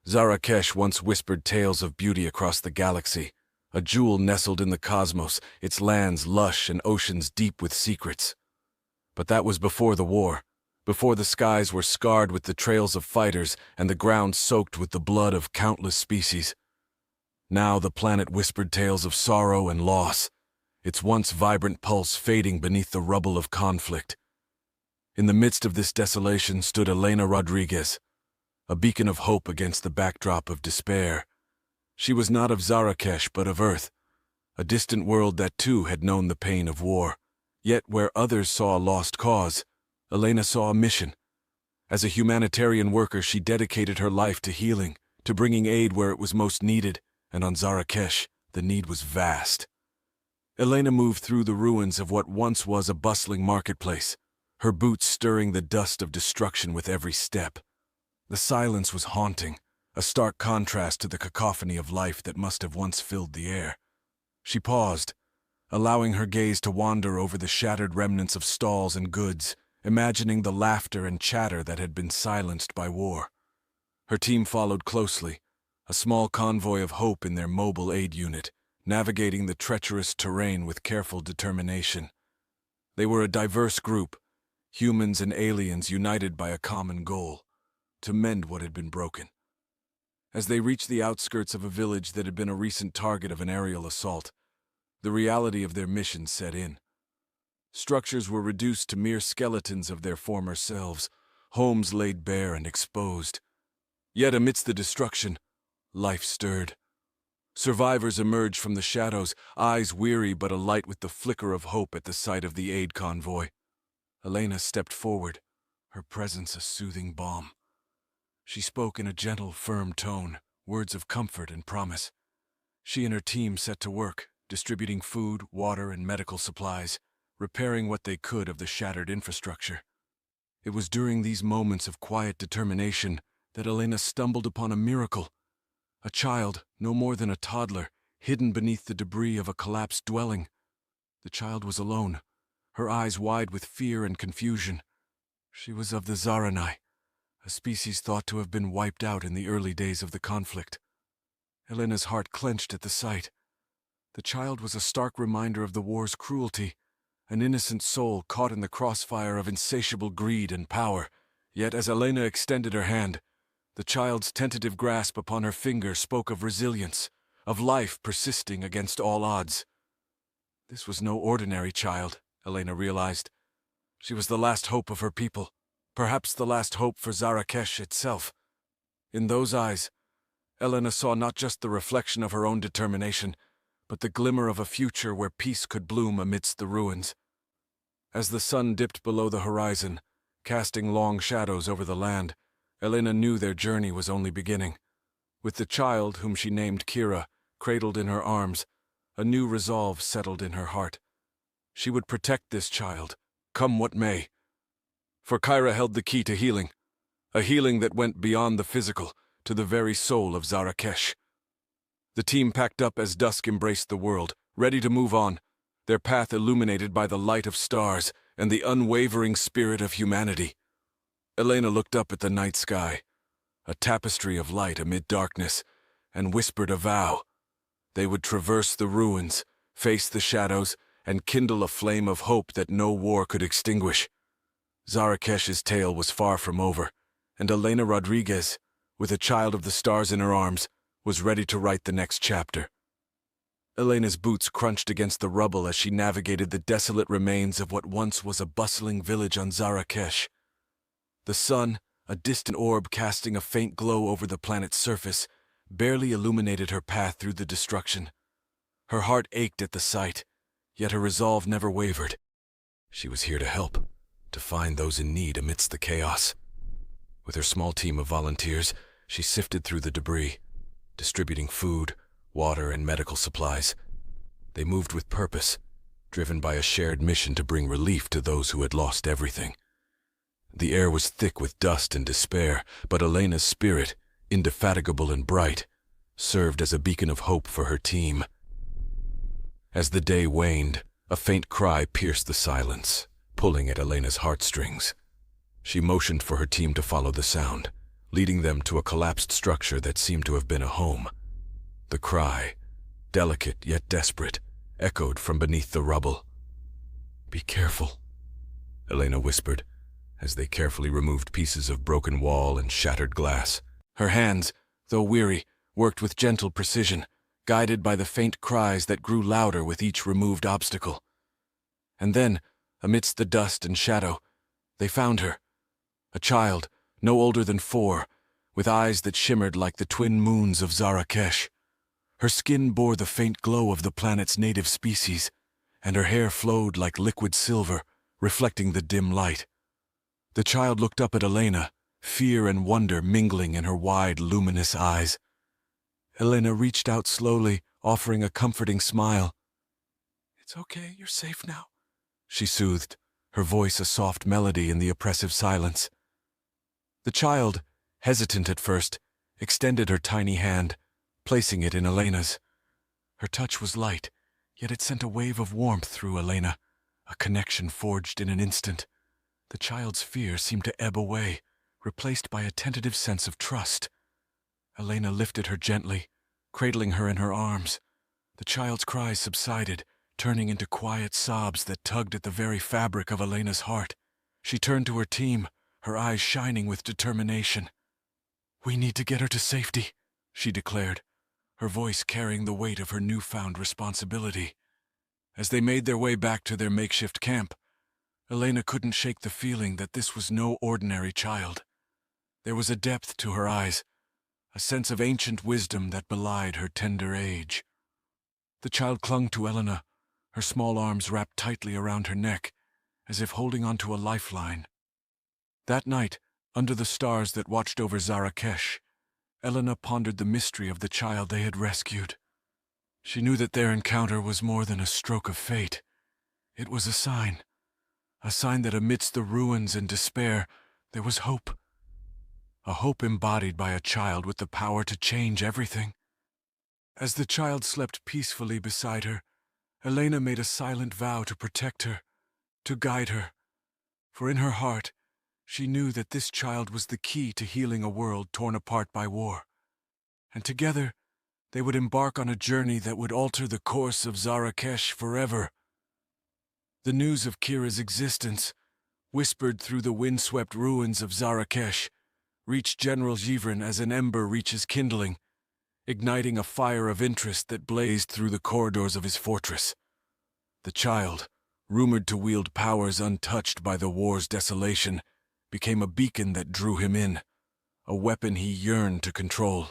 Zarakesh once whispered tales of beauty across the galaxy, a jewel nestled in the cosmos, its lands lush and oceans deep with secrets. But that was before the war, before the skies were scarred with the trails of fighters and the ground soaked with the blood of countless species. Now the planet whispered tales of sorrow and loss, its once vibrant pulse fading beneath the rubble of conflict. In the midst of this desolation stood Elena Rodriguez, a beacon of hope against the backdrop of despair. She was not of Zarakesh but of Earth, a distant world that too had known the pain of war. Yet where others saw a lost cause, Elena saw a mission. As a humanitarian worker, she dedicated her life to healing, to bringing aid where it was most needed, and on Zarakesh, the need was vast. Elena moved through the ruins of what once was a bustling marketplace, her boots stirring the dust of destruction with every step. The silence was haunting, a stark contrast to the cacophony of life that must have once filled the air. She paused, allowing her gaze to wander over the shattered remnants of stalls and goods, imagining the laughter and chatter that had been silenced by war. Her team followed closely, a small convoy of hope in their mobile aid unit, navigating the treacherous terrain with careful determination. They were a diverse group, humans and aliens united by a common goal: to mend what had been broken. As they reached the outskirts of a village that had been a recent target of an aerial assault, the reality of their mission set in. Structures were reduced to mere skeletons of their former selves, homes laid bare and exposed. Yet amidst the destruction, life stirred. Survivors emerged from the shadows, eyes weary but alight with the flicker of hope at the sight of the aid convoy. Elena stepped forward, her presence a soothing balm. She spoke in a gentle, firm tone, words of comfort and promise. She and her team set to work, distributing food, water, and medical supplies, repairing what they could of the shattered infrastructure. It was during these moments of quiet determination that Elena stumbled upon a miracle. A child, no more than a toddler, hidden beneath the debris of a collapsed dwelling. The child was alone, her eyes wide with fear and confusion. She was of the Zaranai, a species thought to have been wiped out in the early days of the conflict. Elena's heart clenched at the sight. The child was a stark reminder of the war's cruelty, an innocent soul caught in the crossfire of insatiable greed and power. Yet as Elena extended her hand, the child's tentative grasp upon her finger spoke of resilience, of life persisting against all odds. This was no ordinary child, Elena realized. She was the last hope of her people, perhaps the last hope for Zarakesh itself. In those eyes, Elena saw not just the reflection of her own determination, but the glimmer of a future where peace could bloom amidst the ruins. As the sun dipped below the horizon, casting long shadows over the land, Elena knew their journey was only beginning. With the child, whom she named Kira, cradled in her arms, a new resolve settled in her heart. She would protect this child, come what may. For Kira held the key to healing, a healing that went beyond the physical, to the very soul of Zarakesh. The team packed up as dusk embraced the world, ready to move on, their path illuminated by the light of stars and the unwavering spirit of humanity. Elena looked up at the night sky, a tapestry of light amid darkness, and whispered a vow. They would traverse the ruins, face the shadows, and kindle a flame of hope that no war could extinguish. Zarakesh's tale was far from over, and Elena Rodriguez, with a child of the stars in her arms, was ready to write the next chapter. Elena's boots crunched against the rubble as she navigated the desolate remains of what once was a bustling village on Zarakesh. The sun, a distant orb casting a faint glow over the planet's surface, barely illuminated her path through the destruction. Her heart ached at the sight, yet her resolve never wavered. She was here to help, to find those in need amidst the chaos. With her small team of volunteers, she sifted through the debris, distributing food, water, and medical supplies. They moved with purpose, driven by a shared mission to bring relief to those who had lost everything. The air was thick with dust and despair, but Elena's spirit, indefatigable and bright, served as a beacon of hope for her team. As the day waned, a faint cry pierced the silence, pulling at Elena's heartstrings. She motioned for her team to follow the sound, leading them to a collapsed structure that seemed to have been a home. The cry, delicate yet desperate, echoed from beneath the rubble. "Be careful," Elena whispered, as they carefully removed pieces of broken wall and shattered glass. Her hands, though weary, worked with gentle precision, guided by the faint cries that grew louder with each removed obstacle. And then, amidst the dust and shadow, they found her. A child, no older than 4, with eyes that shimmered like the twin moons of Zarakesh. Her skin bore the faint glow of the planet's native species, and her hair flowed like liquid silver, reflecting the dim light. The child looked up at Elena, fear and wonder mingling in her wide, luminous eyes. Elena reached out slowly, offering a comforting smile. "It's okay, you're safe now," she soothed, her voice a soft melody in the oppressive silence. The child, hesitant at first, extended her tiny hand, placing it in Elena's. Her touch was light, yet it sent a wave of warmth through Elena, a connection forged in an instant. The child's fear seemed to ebb away, replaced by a tentative sense of trust. Elena lifted her gently, cradling her in her arms. The child's cries subsided, turning into quiet sobs that tugged at the very fabric of Elena's heart. She turned to her team, her eyes shining with determination. "We need to get her to safety," she declared, her voice carrying the weight of her newfound responsibility. As they made their way back to their makeshift camp, Elena couldn't shake the feeling that this was no ordinary child. There was a depth to her eyes, a sense of ancient wisdom that belied her tender age. The child clung to Elena, her small arms wrapped tightly around her neck, as if holding onto a lifeline. That night, under the stars that watched over Zarakesh, Elena pondered the mystery of the child they had rescued. She knew that their encounter was more than a stroke of fate. It was a sign that amidst the ruins and despair, there was hope. A hope embodied by a child with the power to change everything. As the child slept peacefully beside her, Elena made a silent vow to protect her, to guide her. For in her heart, she knew that this child was the key to healing a world torn apart by war. And together, they would embark on a journey that would alter the course of Zarakesh forever. The news of Kira's existence, whispered through the windswept ruins of Zarakesh, reached General Givrin as an ember reaches kindling, igniting a fire of interest that blazed through the corridors of his fortress. The child, rumored to wield powers untouched by the war's desolation, became a beacon that drew him in, a weapon he yearned to control.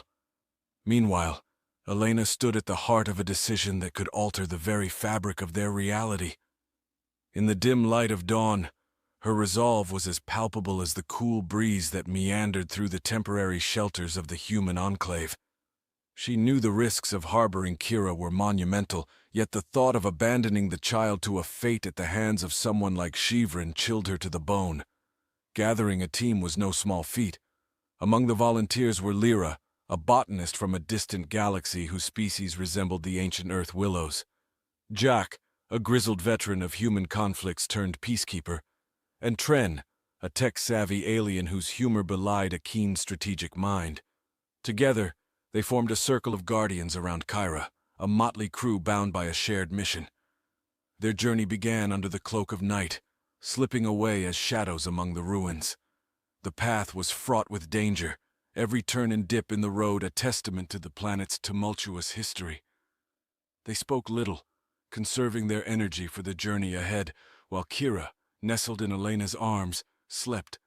Meanwhile, Elena stood at the heart of a decision that could alter the very fabric of their reality. In the dim light of dawn, her resolve was as palpable as the cool breeze that meandered through the temporary shelters of the human enclave. She knew the risks of harboring Kira were monumental, yet the thought of abandoning the child to a fate at the hands of someone like Givrin chilled her to the bone. Gathering a team was no small feat. Among the volunteers were Lyra, a botanist from a distant galaxy whose species resembled the ancient Earth willows; Jack, a grizzled veteran of human conflicts turned peacekeeper; and Tren, a tech-savvy alien whose humor belied a keen strategic mind. Together, they formed a circle of guardians around Kyra, a motley crew bound by a shared mission. Their journey began under the cloak of night, slipping away as shadows among the ruins. The path was fraught with danger, every turn and dip in the road a testament to the planet's tumultuous history. They spoke little, conserving their energy for the journey ahead, while Kira, nestled in Elena's arms, slept,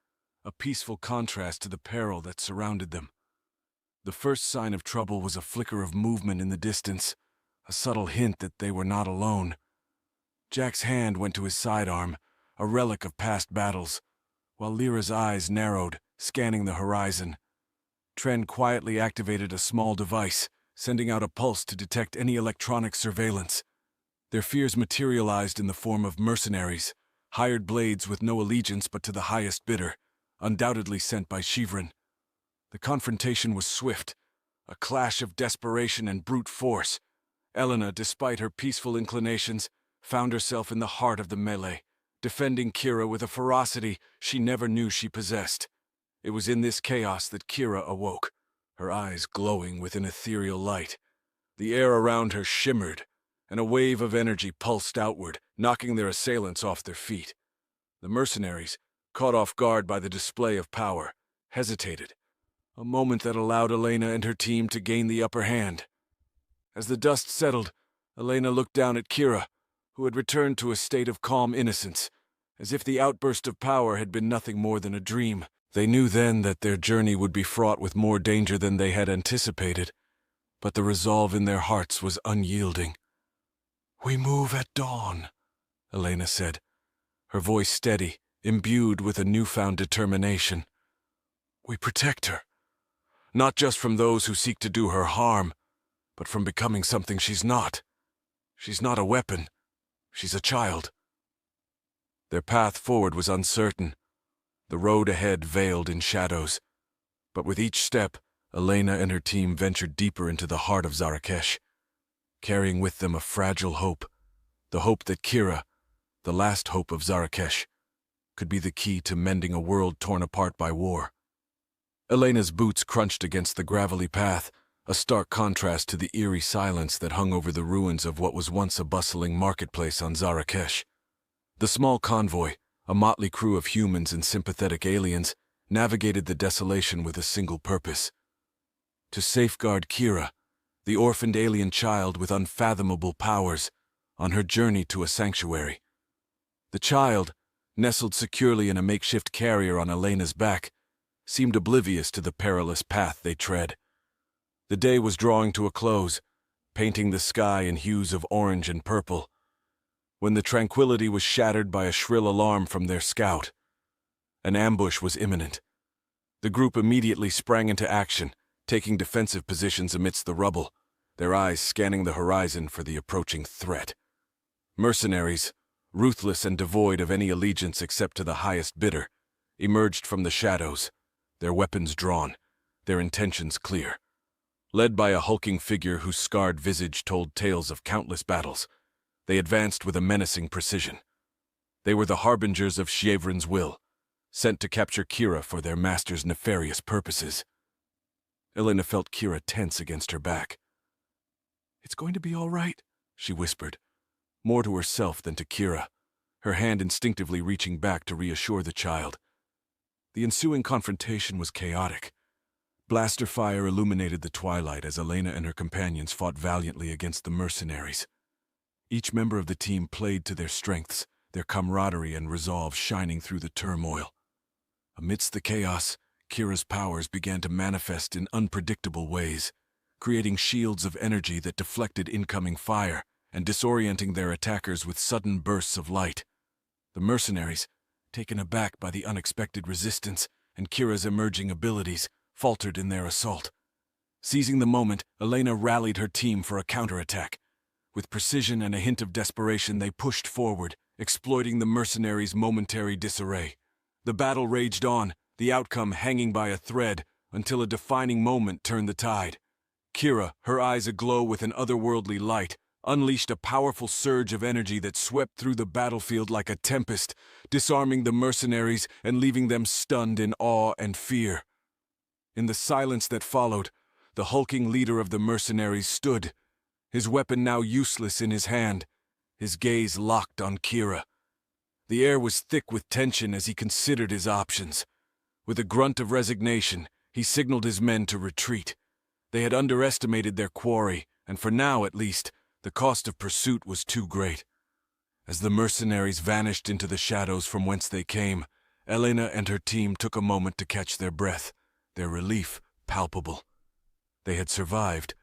a peaceful contrast to the peril that surrounded them. The first sign of trouble was a flicker of movement in the distance, a subtle hint that they were not alone. Jack's hand went to his sidearm, a relic of past battles, while Lyra's eyes narrowed, scanning the horizon. Tren quietly activated a small device, sending out a pulse to detect any electronic surveillance. Their fears materialized in the form of mercenaries, hired blades with no allegiance but to the highest bidder, undoubtedly sent by Givrin. The confrontation was swift, a clash of desperation and brute force. Elena, despite her peaceful inclinations, found herself in the heart of the melee, defending Kira with a ferocity she never knew she possessed. It was in this chaos that Kira awoke, her eyes glowing with an ethereal light. The air around her shimmered, and a wave of energy pulsed outward, knocking their assailants off their feet. The mercenaries, caught off guard by the display of power, hesitated, a moment that allowed Elena and her team to gain the upper hand. As the dust settled, Elena looked down at Kira, who had returned to a state of calm innocence, as if the outburst of power had been nothing more than a dream. They knew then that their journey would be fraught with more danger than they had anticipated, but the resolve in their hearts was unyielding. "We move at dawn," Elena said, her voice steady, imbued with a newfound determination. "We protect her, not just from those who seek to do her harm, but from becoming something she's not. She's not a weapon. She's a child." Their path forward was uncertain, the road ahead veiled in shadows. But with each step, Elena and her team ventured deeper into the heart of Zarakesh, carrying with them a fragile hope, the hope that Kira, the last hope of Zarakesh, could be the key to mending a world torn apart by war. Elena's boots crunched against the gravelly path, a stark contrast to the eerie silence that hung over the ruins of what was once a bustling marketplace on Zarakesh. The small convoy, a motley crew of humans and sympathetic aliens, navigated the desolation with a single purpose: to safeguard Kira, the orphaned alien child with unfathomable powers, on her journey to a sanctuary. The child, nestled securely in a makeshift carrier on Elena's back, seemed oblivious to the perilous path they tread. The day was drawing to a close, painting the sky in hues of orange and purple, when the tranquility was shattered by a shrill alarm from their scout. An ambush was imminent. The group immediately sprang into action, taking defensive positions amidst the rubble, their eyes scanning the horizon for the approaching threat. Mercenaries, ruthless and devoid of any allegiance except to the highest bidder, emerged from the shadows, their weapons drawn, their intentions clear. Led by a hulking figure whose scarred visage told tales of countless battles, they advanced with a menacing precision. They were the harbingers of Shevrin's will, sent to capture Kira for their master's nefarious purposes. Elena felt Kira tense against her back. "It's going to be all right," she whispered, more to herself than to Kira, her hand instinctively reaching back to reassure the child. The ensuing confrontation was chaotic. Blaster fire illuminated the twilight as Elena and her companions fought valiantly against the mercenaries. Each member of the team played to their strengths, their camaraderie and resolve shining through the turmoil. Amidst the chaos, Kira's powers began to manifest in unpredictable ways, creating shields of energy that deflected incoming fire and disorienting their attackers with sudden bursts of light. The mercenaries, taken aback by the unexpected resistance and Kira's emerging abilities, faltered in their assault. Seizing the moment, Elena rallied her team for a counterattack. With precision and a hint of desperation, they pushed forward, exploiting the mercenaries' momentary disarray. The battle raged on, the outcome hanging by a thread, until a defining moment turned the tide. Kira, her eyes aglow with an otherworldly light, unleashed a powerful surge of energy that swept through the battlefield like a tempest, disarming the mercenaries and leaving them stunned in awe and fear. In the silence that followed, the hulking leader of the mercenaries stood, his weapon now useless in his hand, his gaze locked on Kira. The air was thick with tension as he considered his options. With a grunt of resignation, he signaled his men to retreat. They had underestimated their quarry, and for now, at least, the cost of pursuit was too great. As the mercenaries vanished into the shadows from whence they came, Elena and her team took a moment to catch their breath, their relief palpable. They had survived,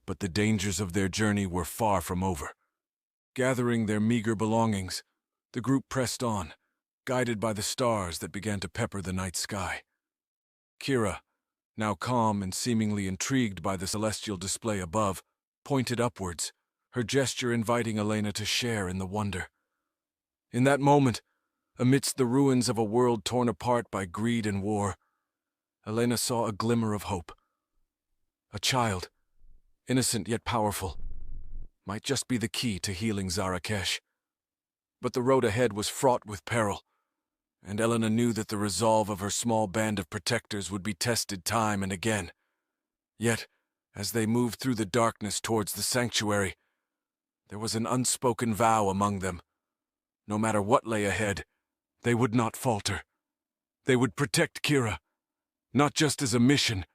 but the dangers of their journey were far from over. Gathering their meager belongings, the group pressed on, guided by the stars that began to pepper the night sky. Kira, now calm and seemingly intrigued by the celestial display above, pointed upwards, her gesture inviting Elena to share in the wonder. In that moment, amidst the ruins of a world torn apart by greed and war, Elena saw a glimmer of hope. A child, innocent yet powerful, might just be the key to healing Zarakesh. But the road ahead was fraught with peril. and Elena knew that the resolve of her small band of protectors would be tested time and again. Yet, as they moved through the darkness towards the sanctuary, there was an unspoken vow among them. No matter what lay ahead, they would not falter. They would protect Kira, not just as a mission,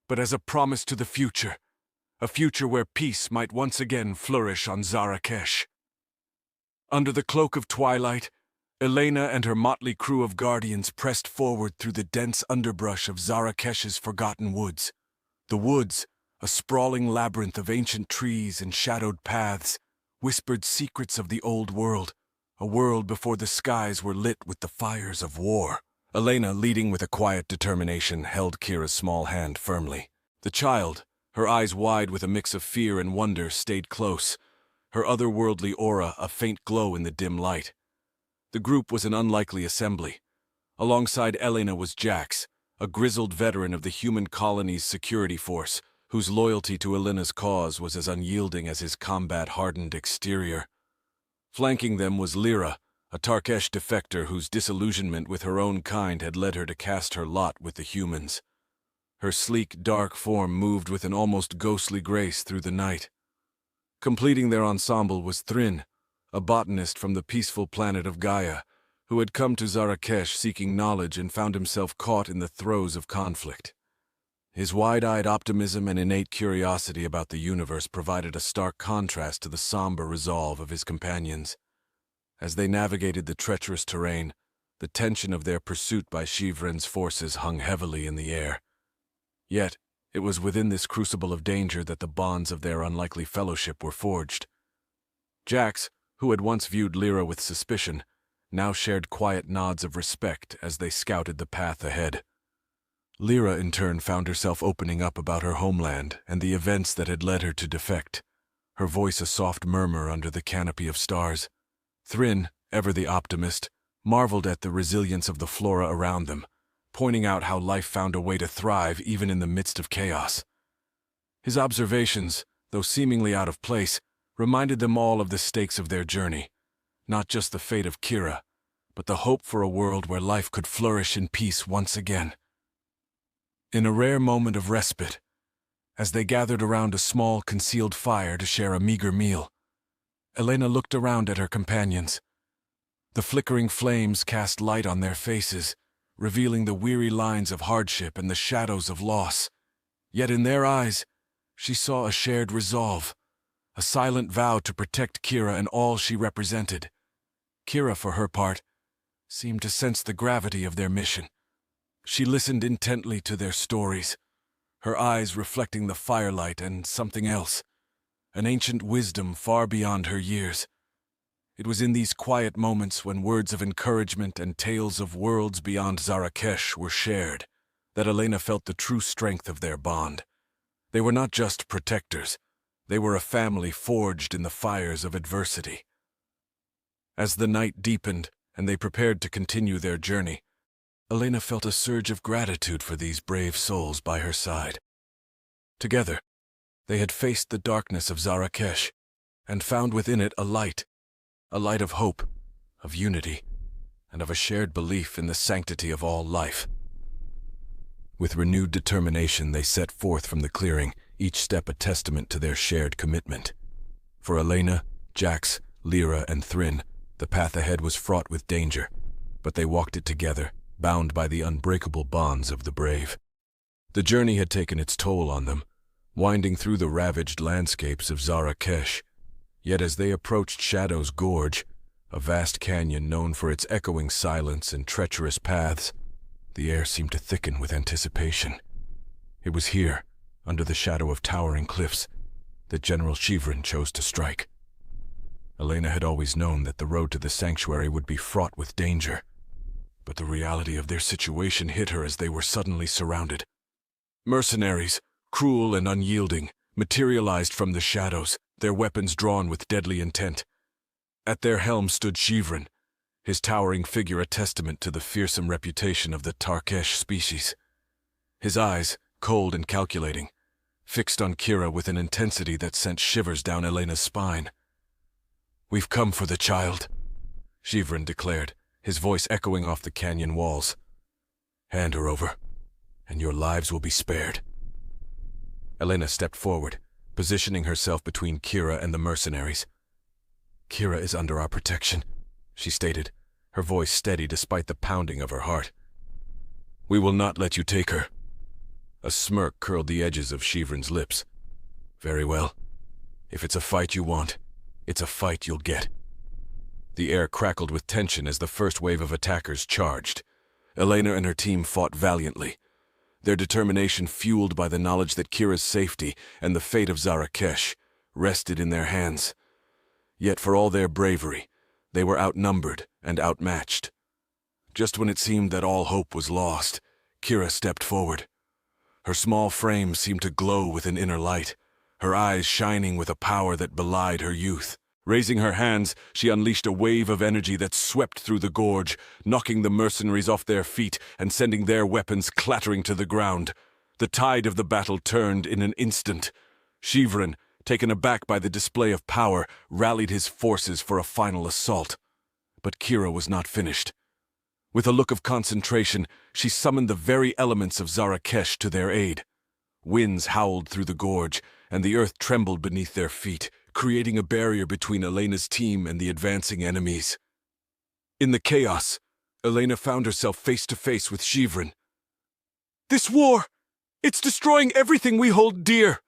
but as a promise to the future, a future where peace might once again flourish on Zarakesh. Under the cloak of twilight, Elena and her motley crew of guardians pressed forward through the dense underbrush of Zarakesh's forgotten woods. The woods, a sprawling labyrinth of ancient trees and shadowed paths, whispered secrets of the old world, a world before the skies were lit with the fires of war. Elena, leading with a quiet determination, held Kira's small hand firmly. The child, her eyes wide with a mix of fear and wonder, stayed close, her otherworldly aura a faint glow in the dim light. The group was an unlikely assembly. Alongside Elena was Jax, a grizzled veteran of the human colony's security force, whose loyalty to Elena's cause was as unyielding as his combat-hardened exterior. Flanking them was Lyra, a Tarkesh defector whose disillusionment with her own kind had led her to cast her lot with the humans. Her sleek, dark form moved with an almost ghostly grace through the night. Completing their ensemble was Thrin, a botanist from the peaceful planet of Gaia, who had come to Zarakesh seeking knowledge and found himself caught in the throes of conflict. His wide-eyed optimism and innate curiosity about the universe provided a stark contrast to the somber resolve of his companions. As they navigated the treacherous terrain, the tension of their pursuit by Shivren's forces hung heavily in the air. Yet, it was within this crucible of danger that the bonds of their unlikely fellowship were forged. Jax, who had once viewed Lyra with suspicion, now shared quiet nods of respect as they scouted the path ahead. Lyra, in turn, found herself opening up about her homeland and the events that had led her to defect, her voice a soft murmur under the canopy of stars. Thrin, ever the optimist, marveled at the resilience of the flora around them, pointing out how life found a way to thrive even in the midst of chaos. His observations, though seemingly out of place, reminded them all of the stakes of their journey, not just the fate of Kira, but the hope for a world where life could flourish in peace once again. In a rare moment of respite, as they gathered around a small, concealed fire to share a meager meal, Elena looked around at her companions. The flickering flames cast light on their faces, revealing the weary lines of hardship and the shadows of loss. Yet in their eyes, she saw a shared resolve, a silent vow to protect Kira and all she represented. Kira, for her part, seemed to sense the gravity of their mission. She listened intently to their stories, her eyes reflecting the firelight and something else, an ancient wisdom far beyond her years. It was in these quiet moments when words of encouragement and tales of worlds beyond Zarakesh were shared that Elena felt the true strength of their bond. They were not just protectors, they were a family forged in the fires of adversity. As the night deepened and they prepared to continue their journey, Elena felt a surge of gratitude for these brave souls by her side. Together, they had faced the darkness of Zarakesh and found within it a light of hope, of unity, and of a shared belief in the sanctity of all life. With renewed determination, they set forth from the clearing, each step a testament to their shared commitment. For Elena, Jax, Lyra, and Thrin, the path ahead was fraught with danger, but they walked it together, bound by the unbreakable bonds of the brave. The journey had taken its toll on them, winding through the ravaged landscapes of Zarakesh. Yet as they approached Shadow's Gorge, a vast canyon known for its echoing silence and treacherous paths, the air seemed to thicken with anticipation. It was here, under the shadow of towering cliffs, that General Shivren chose to strike. Elena had always known that the road to the sanctuary would be fraught with danger, but the reality of their situation hit her as they were suddenly surrounded. Mercenaries, cruel and unyielding, materialized from the shadows, their weapons drawn with deadly intent. At their helm stood Shivren, his towering figure a testament to the fearsome reputation of the Tarkesh species. His eyes, cold and calculating, fixed on Kira with an intensity that sent shivers down Elena's spine. "We've come for the child," Shivren declared, his voice echoing off the canyon walls. "Hand her over, and your lives will be spared." Elena stepped forward, positioning herself between Kira and the mercenaries. "Kira is under our protection," she stated, her voice steady despite the pounding of her heart. "We will not let you take her." A smirk curled the edges of Shivrin's lips. "Very well. If it's a fight you want, it's a fight you'll get." The air crackled with tension as the first wave of attackers charged. Elena and her team fought valiantly, their determination fueled by the knowledge that Kira's safety and the fate of Zarakesh rested in their hands. Yet for all their bravery, they were outnumbered and outmatched. Just when it seemed that all hope was lost, Kira stepped forward. Her small frame seemed to glow with an inner light, her eyes shining with a power that belied her youth. Raising her hands, she unleashed a wave of energy that swept through the gorge, knocking the mercenaries off their feet and sending their weapons clattering to the ground. The tide of the battle turned in an instant. Shivrin, taken aback by the display of power, rallied his forces for a final assault. But Kira was not finished. With a look of concentration, she summoned the very elements of Zarakesh to their aid. Winds howled through the gorge, and the earth trembled beneath their feet, creating a barrier between Elena's team and the advancing enemies. In the chaos, Elena found herself face to face with Shivrin. "This war! It's destroying everything we hold dear!"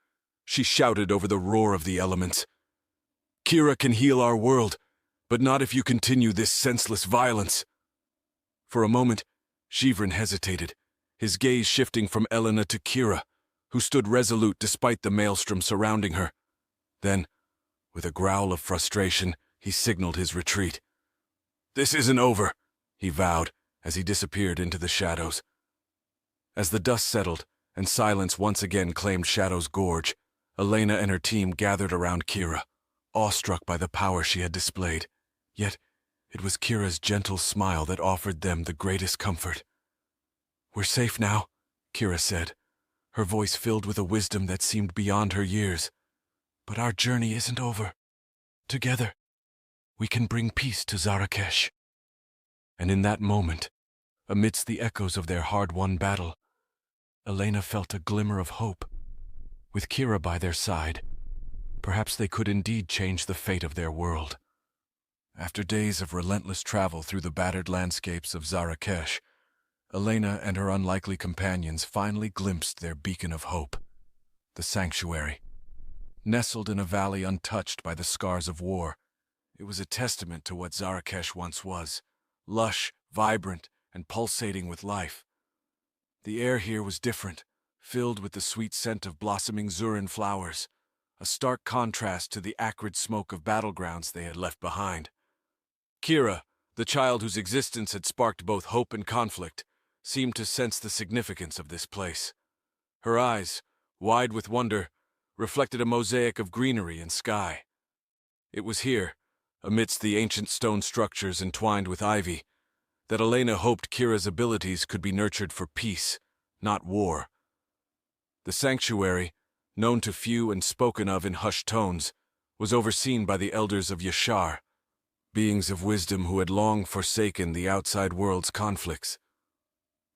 she shouted over the roar of the elements. "Kira can heal our world, but not if you continue this senseless violence." For a moment, Shivrin hesitated, his gaze shifting from Elena to Kira, who stood resolute despite the maelstrom surrounding her. Then, with a growl of frustration, he signaled his retreat. "This isn't over," he vowed as he disappeared into the shadows. As the dust settled and silence once again claimed Shadow's Gorge, Elena and her team gathered around Kira, awestruck by the power she had displayed. Yet, it was Kira's gentle smile that offered them the greatest comfort. "We're safe now," Kira said, her voice filled with a wisdom that seemed beyond her years. "But our journey isn't over. Together, we can bring peace to Zarakesh." And in that moment, amidst the echoes of their hard-won battle, Elena felt a glimmer of hope. With Kira by their side, perhaps they could indeed change the fate of their world. After days of relentless travel through the battered landscapes of Zarakesh, Elena and her unlikely companions finally glimpsed their beacon of hope, the sanctuary. Nestled in a valley untouched by the scars of war, it was a testament to what Zarakesh once was, lush, vibrant, and pulsating with life. The air here was different, filled with the sweet scent of blossoming Zurin flowers, a stark contrast to the acrid smoke of battlegrounds they had left behind. Kira, the child whose existence had sparked both hope and conflict, seemed to sense the significance of this place. Her eyes, wide with wonder, reflected a mosaic of greenery and sky. It was here, amidst the ancient stone structures entwined with ivy, that Elena hoped Kira's abilities could be nurtured for peace, not war. The sanctuary, known to few and spoken of in hushed tones, was overseen by the elders of Yashar, beings of wisdom who had long forsaken the outside world's conflicts.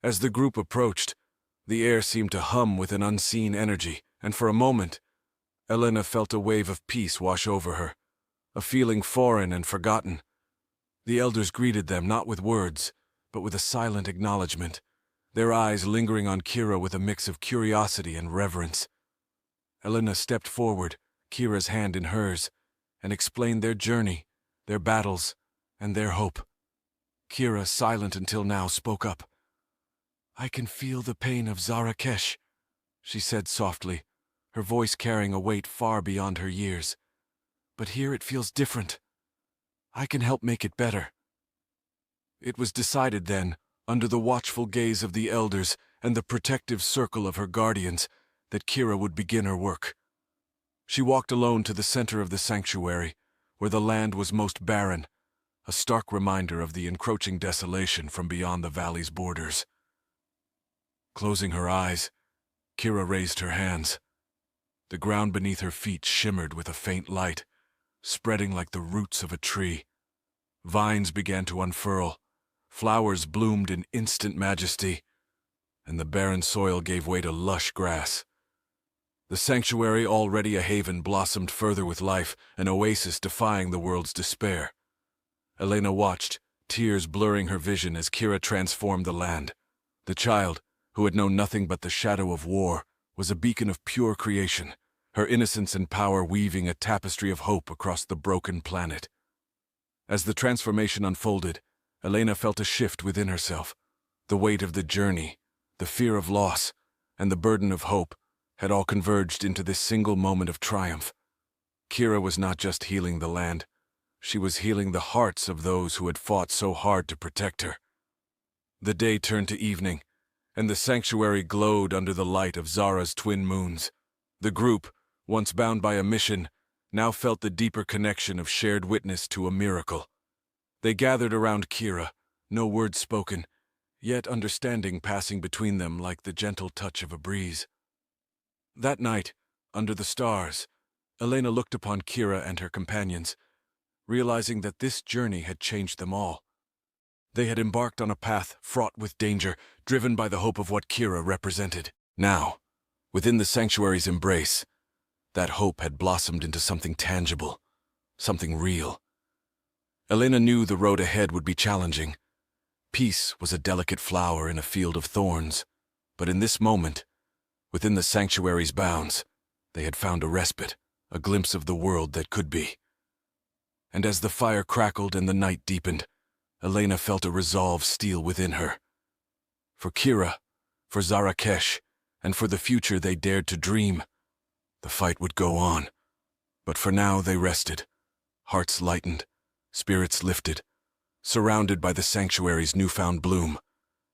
As the group approached, the air seemed to hum with an unseen energy, and for a moment, Elena felt a wave of peace wash over her, a feeling foreign and forgotten. The elders greeted them not with words, but with a silent acknowledgement, their eyes lingering on Kira with a mix of curiosity and reverence. Elena stepped forward, Kira's hand in hers, and explained their journey, their battles, and their hope. Kira, silent until now, spoke up. "I can feel the pain of Zarakesh," she said softly, her voice carrying a weight far beyond her years. "But here it feels different. I can help make it better." It was decided then, under the watchful gaze of the elders and the protective circle of her guardians, that Kira would begin her work. She walked alone to the center of the sanctuary, where the land was most barren, a stark reminder of the encroaching desolation from beyond the valley's borders. Closing her eyes, Kira raised her hands. The ground beneath her feet shimmered with a faint light, spreading like the roots of a tree. Vines began to unfurl, Flowers bloomed in instant majesty, and the barren soil gave way to lush grass. The sanctuary, already a haven, blossomed further with life, an oasis defying the world's despair. Elena watched, tears blurring her vision as Kira transformed the land. The child, who had known nothing but the shadow of war, was a beacon of pure creation, her innocence and power weaving a tapestry of hope across the broken planet. As the transformation unfolded, Elena felt a shift within herself. The weight of the journey, the fear of loss, and the burden of hope had all converged into this single moment of triumph. Kira was not just healing the land, she was healing the hearts of those who had fought so hard to protect her. The day turned to evening, and the sanctuary glowed under the light of Zara's twin moons. The group, once bound by a mission, now felt the deeper connection of shared witness to a miracle. They gathered around Kira, no words spoken, yet understanding passing between them like the gentle touch of a breeze. That night, under the stars, Elena looked upon Kira and her companions, realizing that this journey had changed them all. They had embarked on a path fraught with danger, driven by the hope of what Kira represented. Now, within the sanctuary's embrace, that hope had blossomed into something tangible, something real. Elena knew the road ahead would be challenging. Peace was a delicate flower in a field of thorns, but in this moment, within the sanctuary's bounds, they had found a respite, a glimpse of the world that could be. And as the fire crackled and the night deepened, Elena felt a resolve steal within her. For Kira, for Zarakesh, and for the future they dared to dream, the fight would go on. But for now they rested, hearts lightened, spirits lifted, surrounded by the sanctuary's newfound bloom,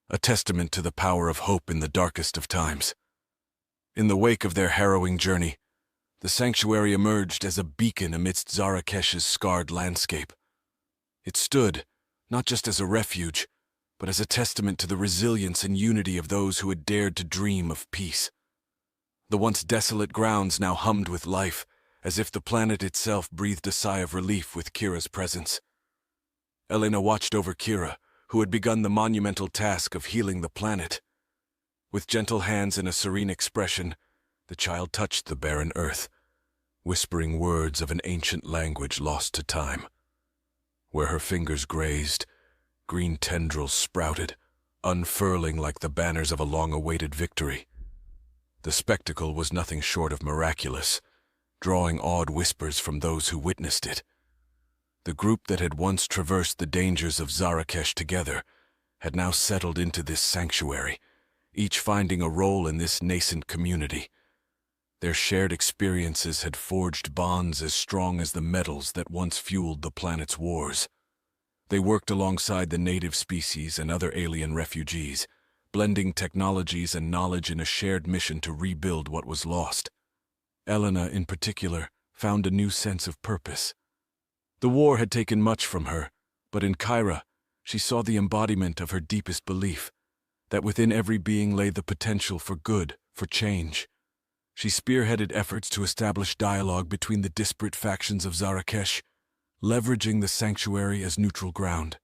a testament to the power of hope in the darkest of times. In the wake of their harrowing journey, the sanctuary emerged as a beacon amidst Zarakesh's scarred landscape. It stood, not just as a refuge, but as a testament to the resilience and unity of those who had dared to dream of peace. The once desolate grounds now hummed with life, as if the planet itself breathed a sigh of relief with Kira's presence. Elena watched over Kira, who had begun the monumental task of healing the planet. With gentle hands and a serene expression, the child touched the barren earth, whispering words of an ancient language lost to time. Where her fingers grazed, green tendrils sprouted, unfurling like the banners of a long-awaited victory. The spectacle was nothing short of miraculous, drawing awed whispers from those who witnessed it. The group that had once traversed the dangers of Zarakesh together had now settled into this sanctuary, each finding a role in this nascent community. Their shared experiences had forged bonds as strong as the metals that once fueled the planet's wars. They worked alongside the native species and other alien refugees, blending technologies and knowledge in a shared mission to rebuild what was lost. Elena, in particular, found a new sense of purpose. The war had taken much from her, but in Kira, she saw the embodiment of her deepest belief, that within every being lay the potential for good, for change. She spearheaded efforts to establish dialogue between the disparate factions of Zarakesh, leveraging the sanctuary as neutral ground.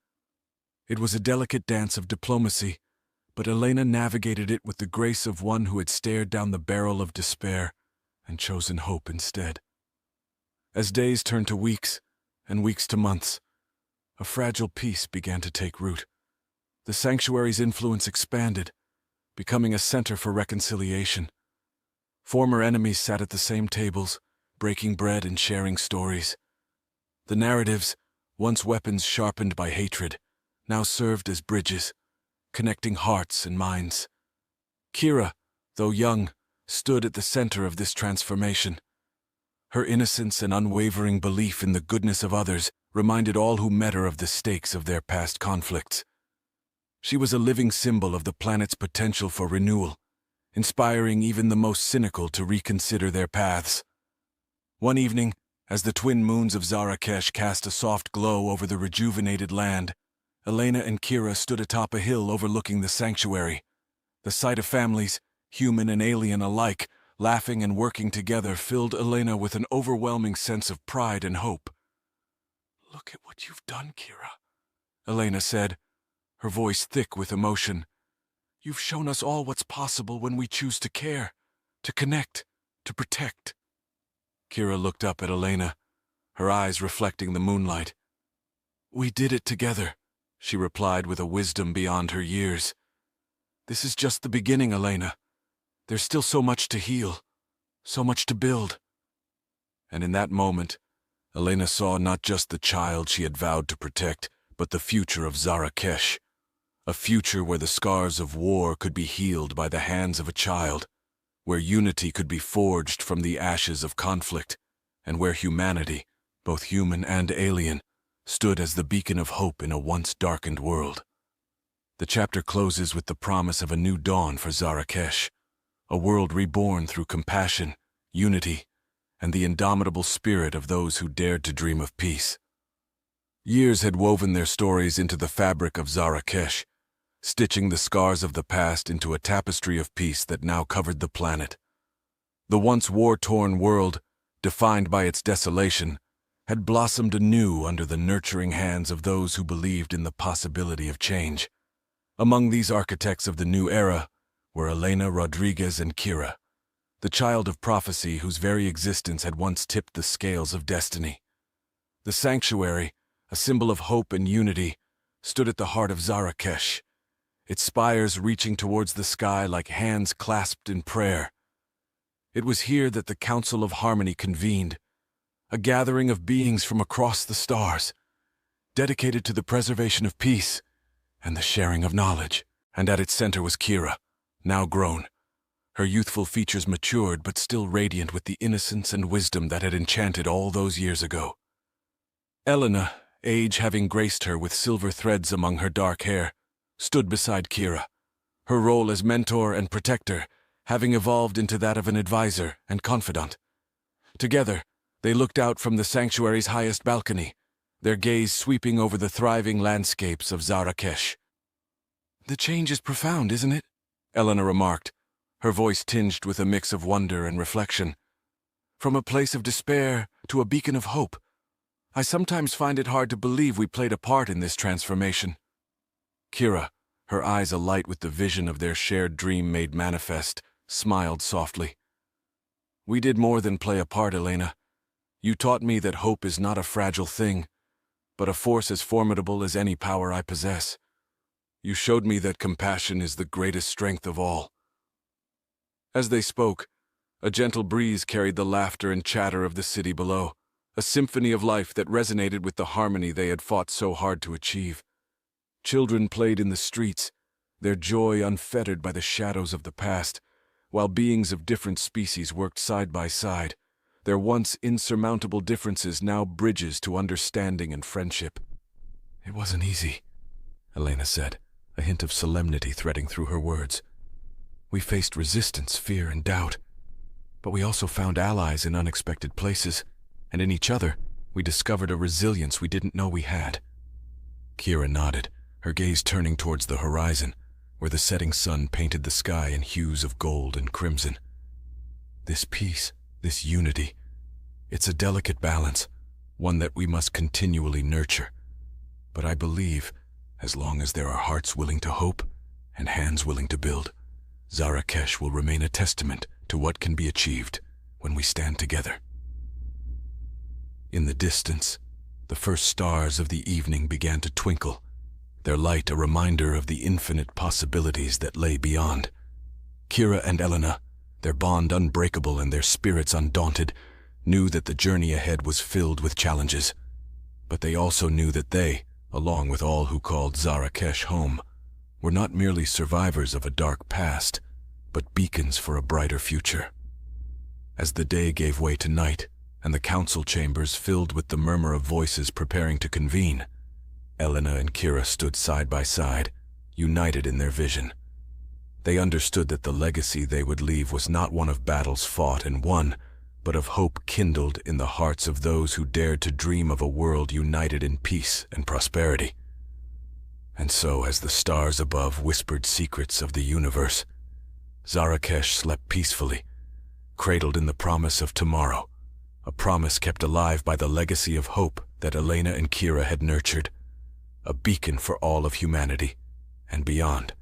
It was a delicate dance of diplomacy, but Elena navigated it with the grace of one who had stared down the barrel of despair and chosen hope instead. As days turned to weeks, and weeks to months, a fragile peace began to take root. The sanctuary's influence expanded, becoming a center for reconciliation. Former enemies sat at the same tables, breaking bread and sharing stories. The narratives, once weapons sharpened by hatred, now served as bridges, connecting hearts and minds. Kira, though young, stood at the center of this transformation. Her innocence and unwavering belief in the goodness of others reminded all who met her of the stakes of their past conflicts. She was a living symbol of the planet's potential for renewal, inspiring even the most cynical to reconsider their paths. One evening, as the twin moons of Zarakesh cast a soft glow over the rejuvenated land, Elena and Kira stood atop a hill overlooking the sanctuary. The sight of families, human and alien alike, laughing and working together filled Elena with an overwhelming sense of pride and hope. "Look at what you've done, Kira," Elena said, her voice thick with emotion. "You've shown us all what's possible when we choose to care, to connect, to protect." Kira looked up at Elena, her eyes reflecting the moonlight. "We did it together," she replied with a wisdom beyond her years. "This is just the beginning, Elena. There's still so much to heal, so much to build." And in that moment, Elena saw not just the child she had vowed to protect, but the future of Zarakesh. A future where the scars of war could be healed by the hands of a child, where unity could be forged from the ashes of conflict, and where humanity, both human and alien, stood as the beacon of hope in a once darkened world. The chapter closes with the promise of a new dawn for Zarakesh, a world reborn through compassion, unity, and the indomitable spirit of those who dared to dream of peace. Years had woven their stories into the fabric of Zarakesh, stitching the scars of the past into a tapestry of peace that now covered the planet. The once war-torn world, defined by its desolation, had blossomed anew under the nurturing hands of those who believed in the possibility of change. Among these architects of the new era were Elena, Rodriguez, and Kira, the child of prophecy whose very existence had once tipped the scales of destiny. The sanctuary, a symbol of hope and unity, stood at the heart of Zarakesh, its spires reaching towards the sky like hands clasped in prayer. It was here that the Council of Harmony convened, a gathering of beings from across the stars, dedicated to the preservation of peace and the sharing of knowledge. And at its center was Kira, now grown, her youthful features matured but still radiant with the innocence and wisdom that had enchanted all those years ago. Elena, age having graced her with silver threads among her dark hair, stood beside Kira, her role as mentor and protector having evolved into that of an advisor and confidant. Together, they looked out from the sanctuary's highest balcony, their gaze sweeping over the thriving landscapes of Zarakesh. "The change is profound, isn't it?" Elena remarked, her voice tinged with a mix of wonder and reflection. "From a place of despair to a beacon of hope. I sometimes find it hard to believe we played a part in this transformation." Kira, her eyes alight with the vision of their shared dream made manifest, smiled softly. "We did more than play a part, Elena. You taught me that hope is not a fragile thing, but a force as formidable as any power I possess. You showed me that compassion is the greatest strength of all." As they spoke, a gentle breeze carried the laughter and chatter of the city below, a symphony of life that resonated with the harmony they had fought so hard to achieve. Children played in the streets, their joy unfettered by the shadows of the past, while beings of different species worked side by side, their once insurmountable differences now bridges to understanding and friendship. "It wasn't easy," Elena said, a hint of solemnity threading through her words. "We faced resistance, fear, and doubt, but we also found allies in unexpected places, and in each other, we discovered a resilience we didn't know we had." Kira nodded, her gaze turning towards the horizon, where the setting sun painted the sky in hues of gold and crimson. "This peace, this unity, it's a delicate balance, one that we must continually nurture. But I believe, as long as there are hearts willing to hope and hands willing to build, Zarakesh will remain a testament to what can be achieved when we stand together." In the distance, the first stars of the evening began to twinkle, their light a reminder of the infinite possibilities that lay beyond. Kira and Elena, their bond unbreakable and their spirits undaunted, knew that the journey ahead was filled with challenges. But they also knew that they, along with all who called Zarakesh home, were not merely survivors of a dark past, but beacons for a brighter future. As the day gave way to night, and the council chambers filled with the murmur of voices preparing to convene, Elena and Kira stood side by side, united in their vision. They understood that the legacy they would leave was not one of battles fought and won, but of hope kindled in the hearts of those who dared to dream of a world united in peace and prosperity. And so, as the stars above whispered secrets of the universe, Zarakesh slept peacefully, cradled in the promise of tomorrow, a promise kept alive by the legacy of hope that Elena and Kira had nurtured, a beacon for all of humanity, and beyond.